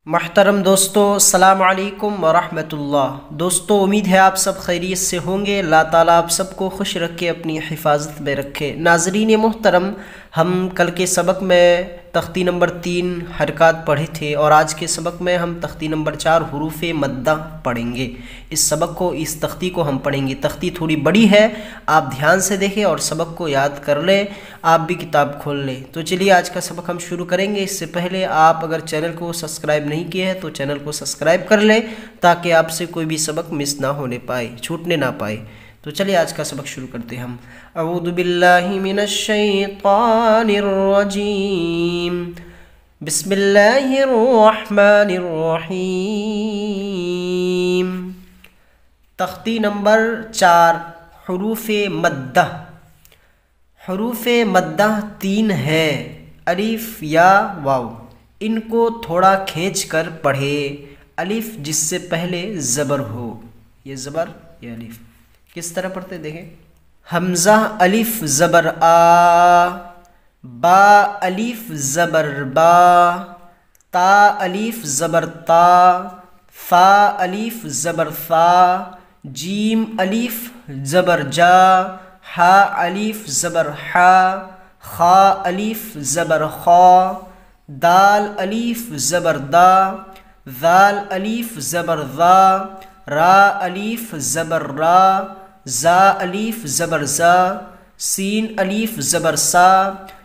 महतरम दोस्तों, अस्सलाम वालेकुम वरहमतुल्लाह। दोस्तों, उम्मीद है आप सब खैरियत से होंगे। अल्लाह ताला आप सबको खुश रखे, अपनी हिफाजत में रखे। नाज़रीन मोहतरम, हम कल के सबक में तख्ती नंबर 3 हरकत पढ़े थे और आज के सबक में हम तख्ती नंबर 4 हुरूफ मद्दा पढ़ेंगे। इस सबक को, इस तख्ती को हम पढ़ेंगे। तख्ती थोड़ी बड़ी है, आप ध्यान से देखें और सबक को याद कर लें। आप भी किताब खोल लें। तो चलिए आज का सबक हम शुरू करेंगे। इससे पहले आप अगर चैनल को सब्सक्राइब नहीं किए हैं तो चैनल को सब्सक्राइब कर लें ताकि आपसे कोई भी सबक मिस ना होने पाए, छूटने ना पाए। तो चलिए आज का सबक शुरू करते हैं हम। अऊज़ु बिल्लाहि मिनश शैतानिर रजीम, बिस्मिल्लाहिर रहमानिर रहीम। तख्ती नंबर 4 हुरूफ मद्दा। हुरूफ मद्दा 3 है, अलिफ या वाव। इनको थोड़ा खींच कर पढ़े। अलिफ जिससे पहले ज़बर हो, ये ज़बर, ये अलिफ। किस तरह पढ़ते देखें। हमज़ा अलिफ ज़बर आ, बा अलिफ ज़बर बा, ता अलिफ ज़बर ता, फ़ा अलिफ ज़बर फ़ा, जीम अलिफ ज़बर जा, हा अलिफ ज़बर हा, खा अलिफ ज़बर खा, दाल अलिफ ज़बर दा, दाल अलिफ ज़बर दा, रा अलिफ ज़बर रा, ज़ा अलिफ ज़बर ज़ा, सीन अलिफ ज़बर सा,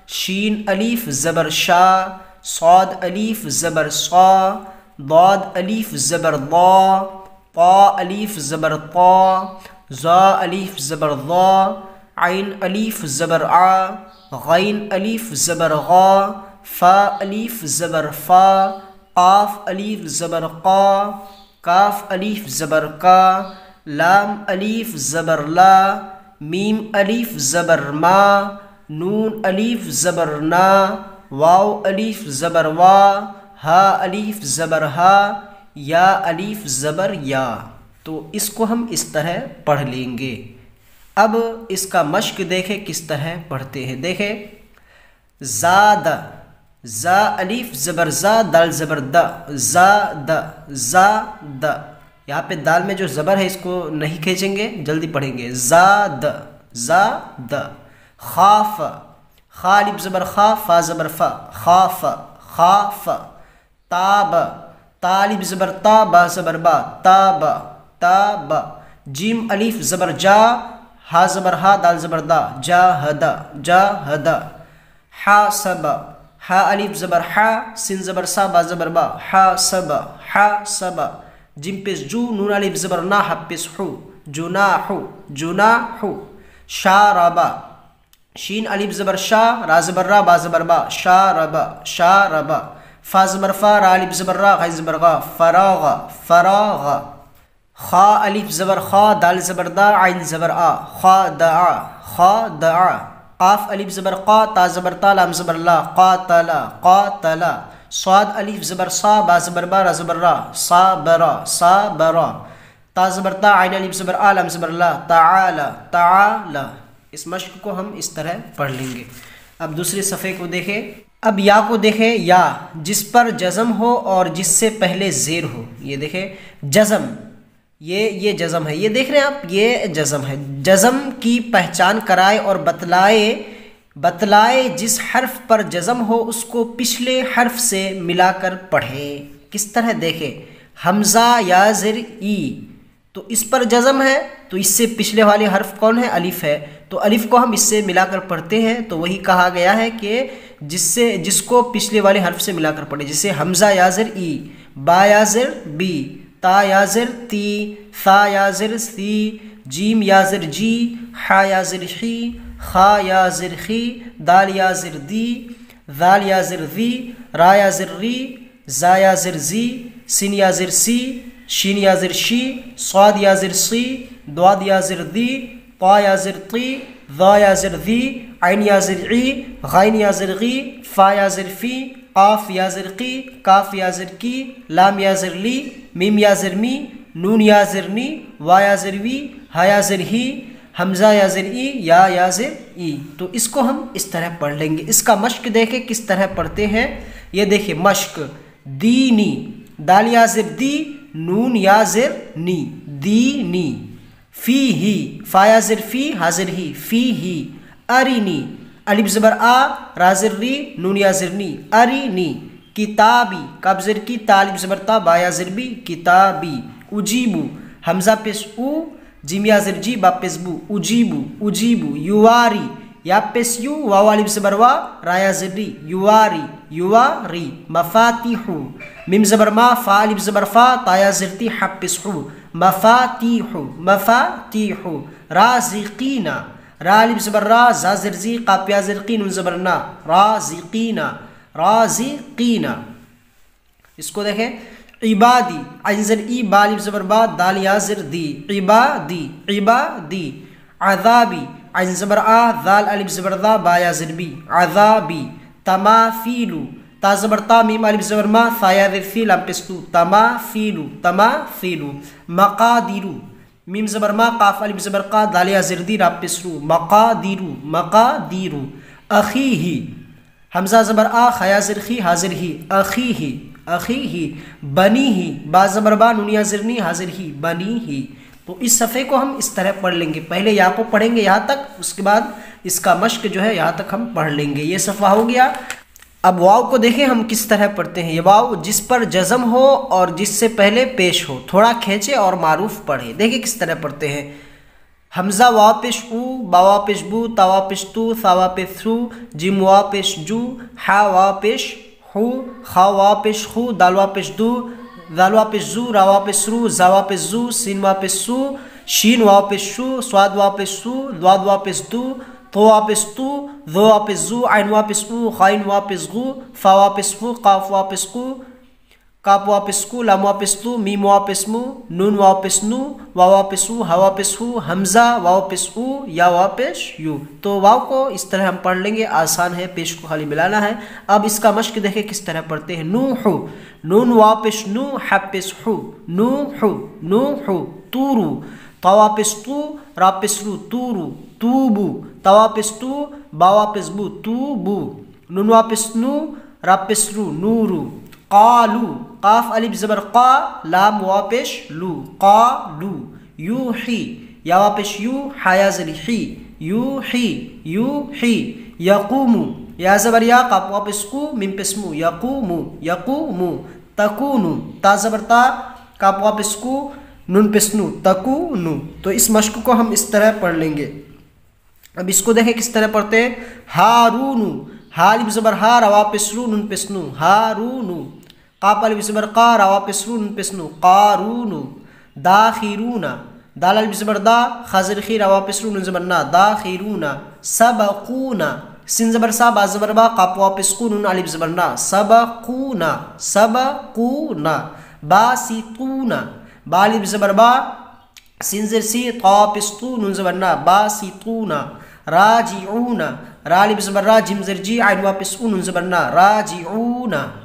शीन अलिफ ज़बर शा, सौद अलिफ ज़बर सा, दाद अलिफ ज़बर दा, ता अलिफ ज़बर ता, ज़ा अलिफ ज़बर ज़ा, आइन अलिफ ज़बर आ, गैन अलिफ ज़बर गा, फ़ा अलिफ ज़बर फ़ा, काफ अलिफ ज़बर क़ा, काफ अलिफ ज़बर का, लाम अलिफ ज़बर ला, मीम अलिफ ज़बर मा, नून अलिफ ज़बर ना, वाव अलिफ ज़बर वा, हा अलिफ ज़बर हा, या अलिफ ज़बर या। तो इसको हम इस तरह पढ़ लेंगे। अब इसका मश्क देखें किस तरह पढ़ते हैं। देखें, ज़ादा, ज़ा अलिफ ज़बर ज़ा, दाल ज़बर दा, ज़ा द, ज़ा द। यहाँ पे दाल में जो ज़बर है इसको नहीं खींचेंगे, जल्दी पढ़ेंगे। ज़ा द, ज़ा द। खाफ, खा अलिफ ज़बर खा, फा ज़बर फा, खाफ, खाफ। ताब, ता अलिफ ज़बर ता, बा ज़बर बा, ताब, ताब। जीम अलिफ ज़बर जा, हा ज़बर हा, दाल ज़बर दा, जा हदा, जा हदा। हा सब, हा अलिफ ज़बर हा, सिन ज़बर सा, बा ज़बर बा, हा सब, हा सब। जिम पेश जू, नून अलिफ ज़बर ना, हा पेश हु, जुनाहु, जुनाहु। शारबा, शीन अलिफ ज़बर शा, रा ज़बर रा, बा ज़बर बा, शारबा, शारबा। फा ज़बर फा, रा अलिफ ज़बर रा, गै ज़बर गा, फरागा, फरागा। खा अलिफ ज़बर खा, दाल ज़बर दा, आइन ज़बर आ, खा दा, खा दा। काफ अलिफ ज़बर क़ा, ता ज़बर ता, लाम ज़बर ला, क़ातला, क़ातला। स्वाद अलिफ ज़बर सा, बा ज़बर बा, रा ज़बर रा, साबरा, साबरा। ता ज़बर ता, आइन अलिफ ज़बर आ, लाम ज़बर ला, ताला, ताला। इस मश्क को हम इस तरह पढ़ लेंगे। अब दूसरे सफ़े को देखें। अब या को देखें, या जिस पर जज़म हो और जिससे पहले ज़ेर हो। ये देखें, जज़म, ये जज़म है, ये देख रहे हैं आप, ये जज़म है। जज़म की पहचान कराए और बतलाए जिस हर्फ पर जज़म हो उसको पिछले हर्फ से मिलाकर पढ़े। किस तरह देखें, हमज़ा या ज़िर ई, तो इस पर जज़म है तो इससे पिछले वाले हर्फ कौन है, अलिफ है, तो अलिफ को हम इससे मिलाकर पढ़ते हैं। तो वही कहा गया है कि जिसको पिछले वाले हर्फ से मिलाकर पढ़े। जैसे हमज़ा या ज़िर ई, बा या ज़िर बी, ता या ज़िर ती, सा या ज़िर सी, जीम या ज़िर जी, हा या ज़िर ही, खा या ज़िर खी, दाल या ज़िर दी, दाल या ज़िर दी, रा या ज़िर री, जा या ज़िर जी, सिन या ज़िर सी, शीन या ज़िर शी, स्वाद या ज़िर सी, द्वाद या ज़िर दी, ता या ज़िर ती, ज़ा या ज़िर दी, आइन या ज़िर ई, गैन या ज़िर गी, फ़ा या ज़िर फ़ी, काफ या ज़िर की, काफ या ज़िर की, लाम या ज़िर ली, मीम या ज़िर मी, नून या ज़िर नी, वा या ज़िर वी, हा या ज़िर ही, हमज़ा या ज़िर ई, या ज़िर ई। तो इसको हम इस तरह पढ़ लेंगे। इसका मश्क देखें किस तरह पढ़ते हैं। ये देखिए मश्क, दीनी, दाल या ज़ेर दी, नून या ज़ेर नी, दी नी। फी ही, फा या ज़ेर फी, हाजिर ही, फी ही। अरिनी, अलिफ ज़बर आ, रा ज़ेर री, नून या ज़ेर नी, अरिनी। किताबी, काफ ज़ेर की, ता अलिफ ज़बर ता, बा या ज़ेर बी, किताबी। उजीबू, हमजा पेश उ, जिम या ज़ेर जी, बा पेश बू, उजीबू, उजीबू। युवारी, या पेश यू, वाव अलिफ ज़बर वा, रा या ज़ेर री, युवारी, युवारी। मफातिहु, मिम ज़बर मा, फा अलिफ ज़बर फा, ता या ज़ेर ती, हा पेश हु, मफातिहु, मफातिहु। राज़िकीना, रा अलिफ ज़बर रा, जा ज़ेर जी, काफ या ज़ेर की, नून ज़बर ना, राज़िकीना, राज़िकीना। इसको देखें। इबादी, आइन ज़ेर ई, बा अलिफ ज़बर बा, दाल या ज़ेर दी, इबादी, इबादी। अज़ाबी, आइन ज़बर आ, दाल अलिफ ज़बर दा, बा या ज़ेर बी, अज़ाबी। तमाफीलु, ता ज़बर ता, मीम अलिफ ज़बर मा, सा या ज़ेर फी, लाम पेश तू, तमाफीलु, तमाफीलु। मकादिरु, मीम ज़बर मा, काफ अलिफ ज़बर का, दाल या ज़ेर दी, रा पेश रू, मकादिरु, मकादिरु। अखीही, हमजा ज़बर आ, ख या ज़ेर खी, हाजिर ही, अखीही, अखीही। बनीही, बा ज़बर बा, नून या ज़ेर नी, हाजिर ही, बनीही। तो इस सफ़े को हम इस तरह पढ़ लेंगे। पहले या को पढ़ेंगे यहाँ तक, उसके बाद इसका मश्क जो है यहाँ तक हम पढ़ लेंगे। ये सफ़ा हो गया। अब वाव को देखें हम किस तरह पढ़ते हैं। ये वाव जिस पर जज़म हो और जिससे पहले पेश हो, थोड़ा खींचे और मारूफ पढ़े। देखिए किस तरह पढ़ते हैं। हमज़ा वाव पेश ऊ, बा वाव पेश बू, ता वाव पेश तू, सा वाव पेश थ्रू, जिम वाव पेश जू, हा वाव पेश हु, खा वाव पेश खू, दाल वाव पेश दू, दाल वाव पेश जू, रा वाव पेश रू, जा वाव पेश जू, सीन वाव पेश सू, शीन वाव पेश शू, स्वाद वाव पेश सू, द्वाद वाव पेश दू, तो वाव पेश तू, दो वाव पेश जू, आइन वाव पेश ऊ, खाइन वाव पेश गू, फा वाव पेश फू, काफ वाव पेश कू, काप वाव पेश कू, लाम वाव पेश तू, मीम वाव पेश मू, नून वाव पेश नू, वाव वाव पेश ऊ, हा वाव पेश हू, हमजा वाव पेश ऊ, या वाव पेश यू। तो वाव को इस तरह हम पढ़ लेंगे। आसान है, पेश को खाली मिलाना है। अब इसका मश्क देखें किस तरह पढ़ते हैं। नूहु, नून वाव पेश नू, हा पेश हू, नूहु, नूहु। तूरू, ता वाव पेश तू, रा पेश रू, तूरू, तूबू, ता वाव पेश तू, बा वाव पेश बू, तूबू, नून वाव पेश नू, रा पेश रू, नूरू। कालू, काफ अलिफ ज़बर का, लाम वाव पेश लू, कालू। यूही, या वाव पेश यू, हा या ज़ेर ही, यूही, यूही। यकूमु, या ज़बर या, काफ वाव पेश कू, मीम पेश मू, यकूमु, यकूमु। तकूनु, ता ज़बर ता, काफ वाव पेश कू, नून पेश नू, तकूनु। तो इस मश्क को हम इस तरह पढ़ लेंगे। अब इसको देखें किस तरह पढ़ते हैं। हारूनु, हा अलिफ ज़बर हा, रा वाव पेश रू, नून पेश नू, हारूनु। काफ अलिफ ज़बर का, रा वाव पेश रू, नून पेश नू, कारूनु। दाखिरूना, दाल अलिफ ज़बर दा, खा ज़ेर खी, रा वाव पेश रू, नून ज़बर ना, दाखिरूना। सबकूना, सिन ज़बर सा, बा ज़बर बा, काफ वाव पेश कू, नून अलिफ ज़बर ना, सबकूना, सबकूना। बासितूना, बा अलिफ ज़बर बा, सिन ज़ेर सी, ता पेश तू, नून ज़बर ना, बासितूना। राजिऊना, रा अलिफ ज़बर रा, जिम ज़ेर जी, आइन वाव पेश ऊ, नून ज़बर ना, राजिऊना।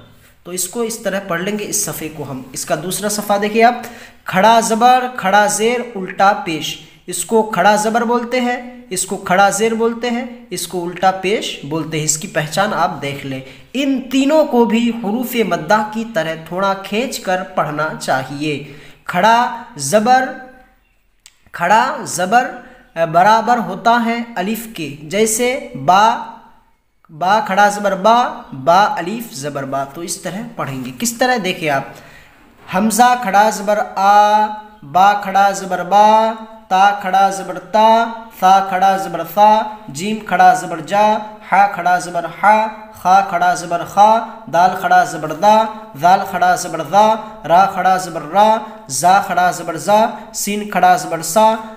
तो इसको इस तरह पढ़ लेंगे इस सफ़े को हम। इसका दूसरा सफ़ा देखिए आप। खड़ा ज़बर, खड़ा ज़ेर, उल्टा पेश। इसको खड़ा ज़बर बोलते हैं, इसको खड़ा ज़ेर बोलते हैं, इसको उल्टा पेश बोलते हैं। इसकी पहचान आप देख लें। इन तीनों को भी हुरूफ मद्दा की तरह थोड़ा खींच कर पढ़ना चाहिए। खड़ा ज़बर बराबर होता है अलिफ के, जैसे बा, बा खड़ा ज़बर बा, बा अलिफ ज़बर बा। तो इस तरह पढ़ेंगे। किस तरह देखिए आप। हमज़ा खड़ा ज़बर आ, बा खड़ा ज़बर बा, ता खड़ा ज़बर ता, सा खड़ा ज़बर सा, जीम खड़ा ज़बर जा, हा खड़ा ज़बर हा, खा खड़ा ज़बर खा, दाल खड़ा ज़बर दा, जाल खड़ा ज़बर दा, रा खड़ा ज़बर रा, जा खड़ा ज़बर जा, सीन खड़ा ज़बर सा,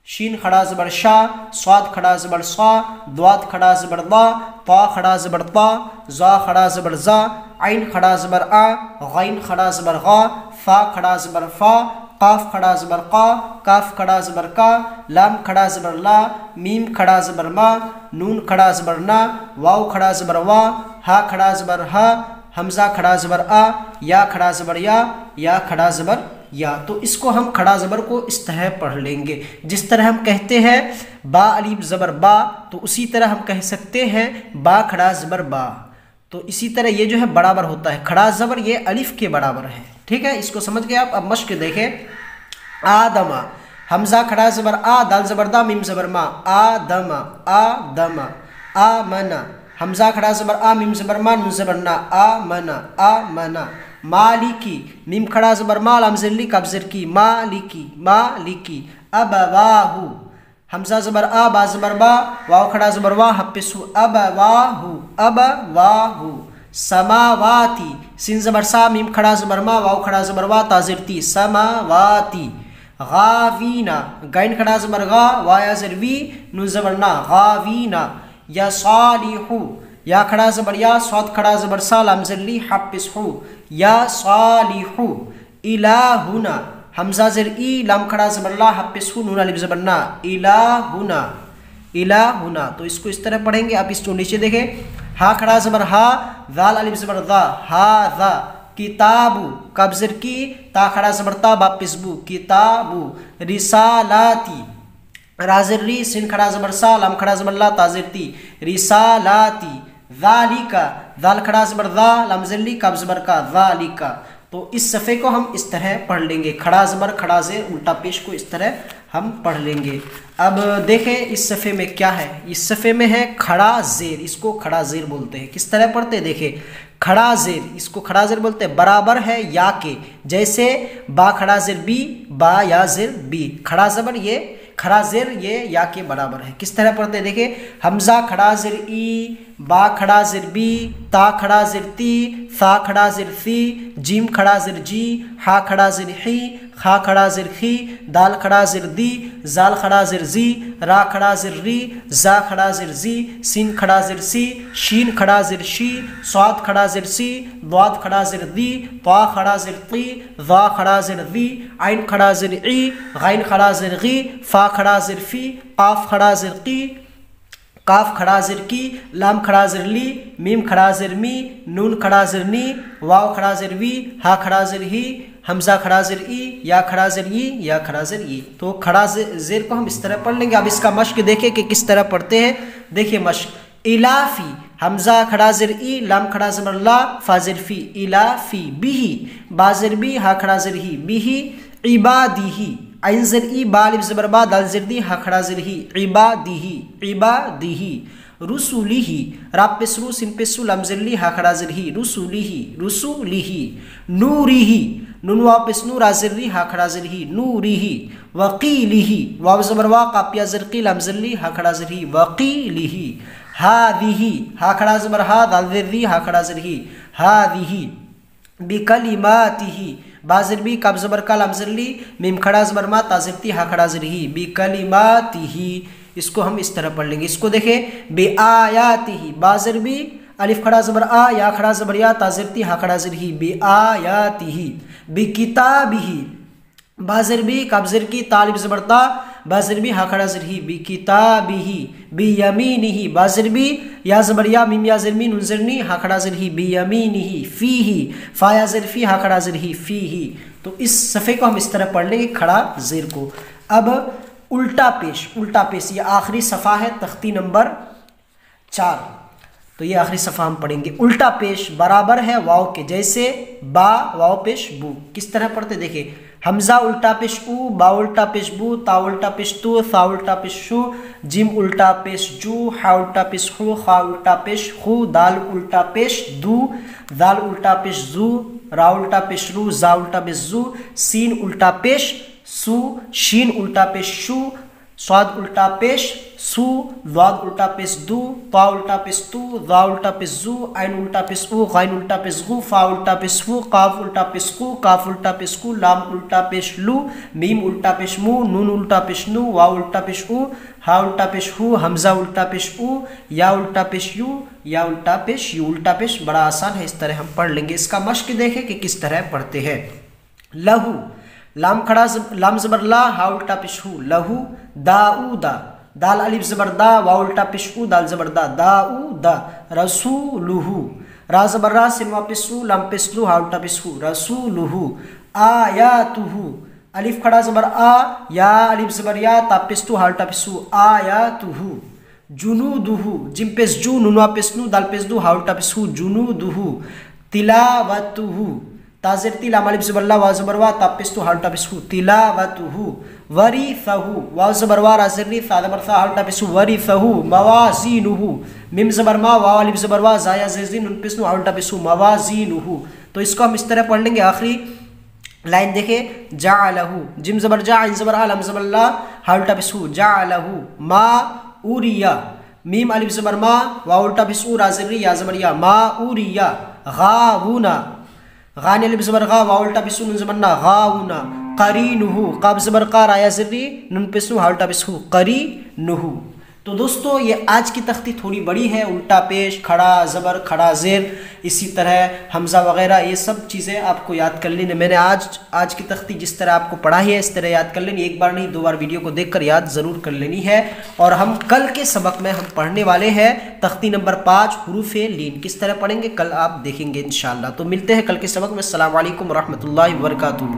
शीन खड़ा ज़बर शा, स्वाद खड़ा ज़बर स्वा, द्वाद खड़ा ज़बर दा, ता खड़ा ज़बर ता, जा खड़ा ज़बर जा, आइन खड़ा ज़बर आ, गैन खड़ा ज़बर गा, फा खड़ा ज़बर फा, काफ खड़ा ज़बर का, काफ खड़ा ज़बर का, लाम खड़ा ज़बर ला, मीम खड़ा ज़बर मा, नून खड़ा ज़बर ना, वाव खड़ा ज़बर वा, हा खड़ा ज़बर हा, हमज़ा खड़ा ज़बर आ, या खड़ा ज़बर या खड़ा ज़बर या। तो इसको हम खड़ा ज़बर को इस तरह पढ़ लेंगे। जिस तरह हम कहते हैं बा अलिफ ज़बर बा, तो उसी तरह हम कह सकते हैं बा खड़ा ज़बर बा। तो इसी तरह ये जो है बराबर होता है। खड़ा ज़बर ये अलिफ के बराबर है। ठीक है, इसको समझ गए आप। अब मश्क देखें। आदमा, हमजा खड़ा ज़बर आ, दाल ज़बर दा, मीम ज़बर मा, आदमा आदमा। आमना, हमजा खड़ा ज़बर आ, मीम ज़बर मा, नून ज़बर ना, आमना आमना। मालिकी, मीम खड़ा ज़बर मा, लाम ज़िर ली, कब ज़िर की, मालिकी मालिकी। अबवाहु, हमजा ज़बर आ, बा ज़बर बा, वाव खड़ा ज़बर वा, हप्पिसु, अबवाहु अबवाहु। समावाती, सिन ज़बर सा, मीम खड़ा ज़बर मा, वाव खड़ा ज़बर वा, ता ज़िर ती, समावाती। गावीना, गाइन खड़ा ज़बर गा, वाया ज़िर वी, नून ज़बर ना, गावीना। या सालिहु, या खड़ा ज़बर या, स्वाद खड़ा ज़बर सा, लाम ज़िर ली, हप्पिसहु, या सालिहु। इलाहुना, हमजा ज़िर ई, लाम खड़ा ज़बर ला, हप्पिसहु, नून अलिफ ज़बर ना, इलाहुना इलाहुना। तो इसको इस तरह पढ़ेंगे। आप इसको नीचे देखें। हा खड़ा ज़बर हा, दाल अलिफ ज़बर दा, हाज़ा। किताबु, कब ज़िर की, ता खड़ा ज़बर ता, बा पिस्बु, किताबु। रिसालाती, रा ज़िर री, सिन खड़ा ज़बर सा, लाम खड़ा ज़बर ला, ता ज़िर ती, रिसालाती। ज़ालिका, दाल खड़ा ज़बर दा, लाम ज़िर ली, कब ज़बर का, ज़ालिका। तो इस सफ़े को हम इस तरह पढ़ लेंगे। खड़ा ज़बर खड़ा ज़ेर उल्टा पेश को इस तरह हम पढ़ लेंगे। अब देखें इस सफ़े में क्या है। इस सफ़े में है खड़ा ज़ेर, इसको खड़ा ज़ेर बोलते हैं। किस तरह पढ़ते हैं देखें। खड़ा ज़ेर, इसको खड़ा ज़ेर बोलते हैं, बराबर है या के। जैसे बा खड़ा ज़ेर बी, बा या ज़ेर बी, खड़ा ज़बर ये, खड़ा ज़ेर ये या के बराबर है। किस तरह पढ़ते हैं देखें। हमज़ा खड़ा ज़ेर ई, बा खड़ा ज़ेर बी, ता खड़ा ज़ेर ती, सा खड़ा ज़ेर सी, जीम खड़ा ज़ेर जी, हा खड़ा ज़ेर ही, खा खड़ा ज़ेर खी, दाल खड़ा ज़ेर दी, जाल खड़ा ज़ेर जी, रा खड़ा ज़ेर री, जा खड़ा ज़ेर जी, सीन खड़ा ज़ेर सी, शीन खड़ा ज़ेर शी, स्वाद खड़ा ज़ेर सी, द्वाद खड़ा ज़ेर दी, ता खड़ा ज़ेर ती, ज़ा खड़ा ज़ेर दी, आइन खड़ा ज़ेर ई, गाइन खड़ा ज़ेर गी, फा खड़ा ज़ेर फी, काफ खड़ा ज़ेर की, काफ खड़ा ज़िर की, लाम खड़ा ज़िर ली, मीम खड़ा ज़िर मी, नून खड़ा ज़िर नी, वाव खड़ा ज़िर वी, हा खड़ा ज़िर ही, हमज़ा खड़ा ज़िर ई, या खड़ा ज़िर ई, या खड़ा ज़िर ई। तो खड़ा ज़ेर को हम इस तरह पढ़ लेंगे। अब इसका मश्क देखें कि किस तरह पढ़ते हैं। देखिए मश्क। इलाफी, हमज़ा खड़ा ज़िर ई, लाम खड़ा ज़बर ला, फा ज़िर फी, इलाफी। बिही, बा ज़िर बी, हा खड़ा ज़िर ही, बिही। इबादीही, आइन ज़िर ई, बा अलिफ ज़बर बा, दाल ज़िर दी, हा खड़ा ज़िर ही, इबादीही इबादीही। रुसुलिही, रा पेसरू, सिन पेसू, लाम ज़िर ली, हा खड़ा ज़िर ही, रुसुलिही रुसुलिही। नूरिही, नून वाव पेसनू, रा ज़िर ली, हा खड़ा ज़िर ही, नूरिही। वकीलिही, वाव ज़बर वा, कापिया ज़िर की, लाम ज़िर ली, हा खड़ा ज़िर ही, वकीलिही। हादिही, हा खड़ा ज़बर हा, दाल ज़िर दी, हा खड़ा ज़िर ही, हादिही। बिकलिमातिही, बा ज़िर बी, कब ज़बर का, लाम ज़िर ली, मीम खड़ा ज़बर मा, ता ज़िर ती, हा खड़ा ज़िर ही, बिकलिमातिही। इसको हम इस तरह पढ़ लेंगे। इसको देखें। बेआयातिही, बा ज़िर बी, अलिफ खड़ा ज़बर आ, या खड़ा ज़बर या, ता ज़िर ती, हा खड़ा ज़िर ही, बेआयातिही। बिकिताबिही, बा ज़िर बी, कब ज़िर की, ता अलिफ ज़बर ता, बा ज़िर बी, हा खड़ा ज़िर ही, बिकिताबिही। बियमीनिही, बा ज़िर बी, या ज़बर या, मीम या ज़िर मी, नून ज़िर नी, हा खड़ा ज़िर ही, बियमीनिही। फीही, फा या ज़िर फी, हा खड़ा ज़िर ही, फीही। तो इस सफ़े को हम इस तरह पढ़ लेंगे खड़ा ज़ेर को। अब उल्टा पेश, उल्टा पेश ये आखिरी सफ़ा है, तख्ती नंबर 4। तो ये आखिरी सफ़ा हम पढ़ेंगे। उल्टा पेश बराबर है वाव के। जैसे बा वाव पेश बू, किस तरह पढ़ते देखिए। हमज़ा उल्टा पेश ऊ, बा उल्टा पेश बू, ता उल्टा पेश तू, सा उल्टा पेश शू, जिम उल्टा पेश जू, हा उल्टा पेश हू, खा उल्टा पेश खू, दाल उल्टा पेश दू, दाल उल्टा पेश जू, रा उल्टा पेश रू, जा उल्टा पेश जू, सीन उल्टा पेश सू, शीन उल्टा पेश शू, स्वाद उल्टा पेश सू, वाद उल्टा पेश दू, ता उल्टा पेश तू, ज़ा उल्टा पेश जू, आइन उल्टा पेश ऊ, गाइन उल्टा पेश गू, फा उल्टा पेश फू, काफ उल्टा पेश कू, काफ उल्टा पेश कू, लाम उल्टा पेश लू, मीम उल्टा पेश मू, नून उल्टा पेश नू, वाव उल्टा पेश ऊ, हा उल्टा पेश हू, हमज़ा उल्टा पेश ऊ, या उल्टा पेश यू, या उल्टा पेश यू। उल्टा पेश बड़ा आसान है, इस तरह हम पढ़ लेंगे। इसका मश्क देखें कि किस तरह पढ़ते हैं। लहू, लाम खड़ा लाम ज़बर ला, हा उल्टा पेश हू, लहू। दाऊदा, दाल अलिफ ज़बर दा, वा उल्टा पेश ऊ, दाल ज़बर दा, दाऊदा। रसूलुहु, रा ज़बर रा, सिन वा पेश रू, लाम पेश लू, हा उल्टा पेश हू, रसूलुहु। आयातुहु, अलिफ खड़ा ज़बर आ, या अलिफ ज़बर या, ता पेश तू, हा उल्टा पेश हू, आयातुहु। जुनूदुहु, जिम पेश जू, नून वा पेश नू, दाल पेश दू, हा उल्टा पेश हू, जुनूदुहु। तिलावतुहु, ताज़िर ती लाम अलिफ ज़बर ला वाव ज़बर वा ता पेश तो हाल टा पेश हु तिलावतुहु वरिसहु वाव ज़बर वा रा ज़र री सा ज़बर सा हाल टा पेश हु वरिसहु मवाज़ीनुहु मिम ज़बर मा वाव अलिफ ज़बर वा ज़ाया ज़ीन नुन पेश तो हाल टा पेश हु मवाज़ीनुहु। तो इसको हम इस तरह पढ़ लेंगे। आखिरी लाइन देखे जाअलहु जिम ज़बर जा इन ज़बर अल हम ज़बर ला हाल टा पेश हु जाअलहु मा उरिया मीम अलिफ ज़बर मा वाव उल्टा पेश उ रा ज़र री या ज़बर या मा उरिया गावुना गान अलिफ ज़बर गा वाव उल्टा पेश नुन ज़बर ना गावुना करीनुहु काब ज़बर का राया ज़र री नुन पेश हाल टा पेश हु करीनुहु। तो दोस्तों ये आज की तख्ती थोड़ी बड़ी है, उल्टा पेश, खड़ा ज़बर, खड़ा ज़ेर, इसी तरह हमज़ा वगैरह ये सब चीज़ें आपको याद कर लेनी। मैंने आज की तख्ती जिस तरह आपको पढ़ाई है इस तरह याद कर लेनी, एक बार नहीं 2 बार वीडियो को देखकर याद ज़रूर कर लेनी है। और हम कल के सबक में हम पढ़ने वाले हैं तख्ती नंबर 5 हुरूफ़े लीन, किस तरह पढ़ेंगे कल आप देखेंगे इंशाअल्लाह। तो मिलते हैं कल के सबक में। अस्सलामु अलैकुम रहमतुल्लाहि व बरकातुहू।